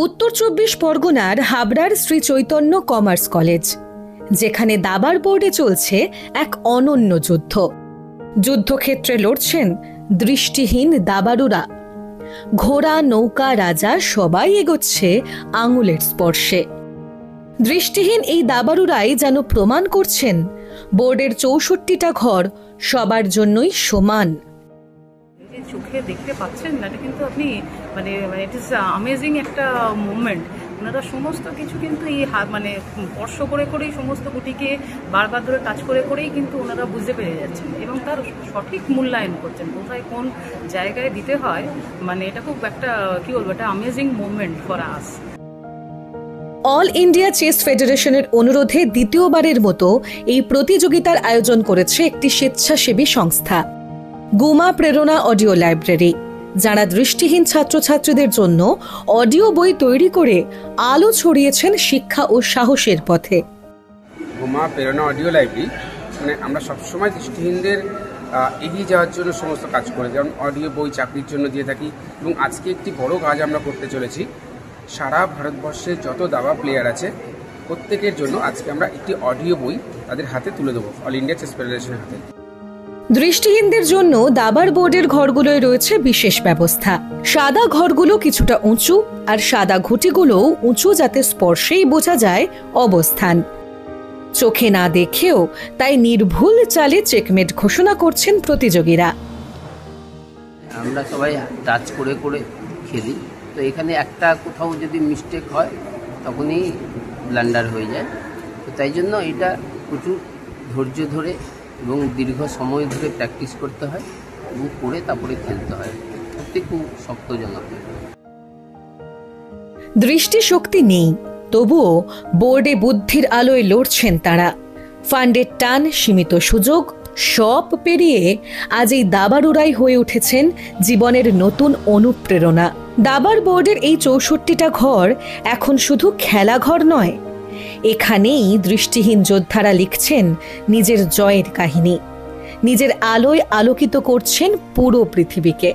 উত্তর ২৪ পরগনার হাবড়ার Shri Chaitanya commerce college, যেখানে দাবার বোর্ডে চলছে এক অনন্য যুদ্ধ। যুদ্ধক্ষেত্রে লড়ছেন দৃষ্টিহীন দাবাড়ুরা। ঘোড়া, নৌকা, রাজা সবাই এগোচ্ছে আঙুলের স্পর্শে। দৃষ্টিহীন এই দাবাড়ুরাই যেন প্রমাণ করছেন বোর্ডের ৬৪টা ঘর সবার জন্যই সমান। চোখে দেখতে পাচ্ছেন না, এটা কিন্তু আপনি মানে ইট ইজ অ্যামেজিং একটা মুভমেন্ট। ওনারা সমস্ত কিছু কিন্তু এই স্পর্শ করে করেই সমস্ত গুটিকে বারবার ধরে টাচ করে করেই কিন্তু ওনারা বুঝতে পেরে যাচ্ছেন এবং তার সঠিক মূল্যায়ন করছেন, কোথায় কোন জায়গায় দিতে হয়। এটা খুব একটা কি বলবো, একটা amazing movement for us. All India chess ফেডারেশনের অনুরোধে দ্বিতীয়বারের মতো এই প্রতিযোগিতার আয়োজন করেছে একটি স্বেচ্ছাসেবী সংস্থা, গুমা প্রেরণা অডিও লাইব্রেরি, যারা দৃষ্টিহীন ছাত্রছাত্রীদের জন্য অডিও বই তৈরি করে আলো ছড়িয়েছেন শিক্ষা ও সাহসের পথে। গুমা প্রেরণা অডিও লাইব্রেরি আমরা সবসময় দৃষ্টিহীনদের এগিয়ে যাওয়ার জন্য সমস্ত কাজ করে, যেমন অডিও বই চাকরির জন্য দিয়ে থাকি। এবং আজকে একটি বড় কাজ আমরা করতে চলেছি, সারা ভারতবর্ষে যত দাবা প্লেয়ার আছে প্রত্যেকের জন্য আজকে আমরা একটি অডিও বই তাদের হাতে তুলে দেবো, অল ইন্ডিয়া চেস ফেডারেশনের হাতে। দৃষ্টিহীনদের জন্য দাবার বোর্ডের ঘরগুলোয় রয়েছে বিশেষ ব্যবস্থা। সাদা ঘরগুলো কিছুটা উঁচু আর সাদা ঘুঁটিগুলোও উঁচু, যাতে স্পর্শেই বোঝা যায় অবস্থান। চোখে না দেখেও তাই নির্ভুল চালে চেকমেট ঘোষণা করছেন প্রতিযোগীরা। আমরা সবাই টাচ করে করে খেলি, তো এখানে একটা কোথাও যদি মিস্টেক হয় তখনই ব্লান্ডার হয়ে যায়। তো তাই জন্য এটা প্রচুর ধৈর্য ধরে এবং দীর্ঘ সময় ধরে প্র্যাকটিস করতে হয় এবং করে তারপরে খেলতে হয়। সত্যি খুব শক্তজনক। দৃষ্টিশক্তি নেই, তবুও বোর্ডে বুদ্ধির আলোয় লড়ছেন তারা। ফান্ডের টান, সীমিত সুযোগ সব পেরিয়ে আজ এই দাবাড়ুরাই হয়ে উঠেছেন জীবনের নতুন অনুপ্রেরণা। দাবার বোর্ডের এই ৬৪টা ঘর এখন শুধু খেলাঘর নয়, এখানেই দৃষ্টিহীন যোদ্ধারা লিখছেন নিজের জয়ের কাহিনী, নিজের আলোয় আলোকিত করছেন পুরো পৃথিবীকে।